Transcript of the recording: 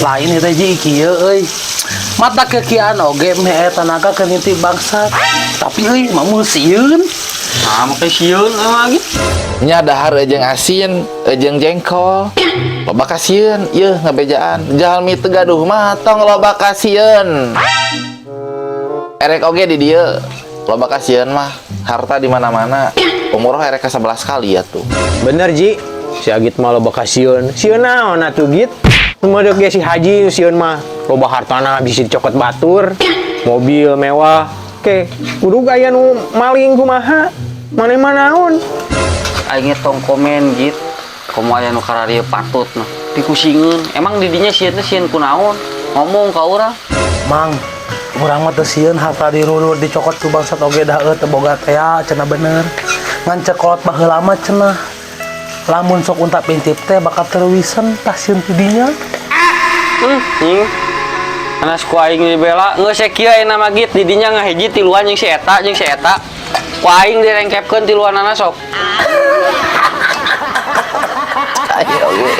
lain eta ji kieu euy. Mata kekian oge meh eta naga keuniti bangsat. Tapi euy mah sieun. Ah, make sieun lagi. Nya dahar jeung asin, jeung jengkol. Loba kasieun, yeuh ngabejaan. Jalmi teu gaduh mah tong loba kasieun. Erek oge di dieu. Loba kasieun mah harta di mana-mana. Umur erek ka 11 kali ya tuh. Bener Ji, si Agit mah loba kasieun. Sieun naon atuh Git? Modok ge si Haji sieun mah loba hartana bisa dicokot batur, mobil mewah. Oke, kudu gaya nu maling kumaha? Maneh-mah naon? Aing tong komen gitu. Komo aya nu kararieu patut nah. Dikusingkeun. Emang didinya sieun teh sieun kunaon? Ngomong ka urang. Mang, urang mah teu sieun harta dirurut dicokot ku bangsat oge dah teu boga teh cenah bener. Ngan cekolot baheula mah cenah. Lamun sok unta pintip teh bakal terwisen tah sieun tidinya. Anas ku aing dibela geus kieu ayeuna mah Git didinya ngahiji tiluan jeung si eta. Ku aing direngkepkeun tiluanana sok. Ayo we.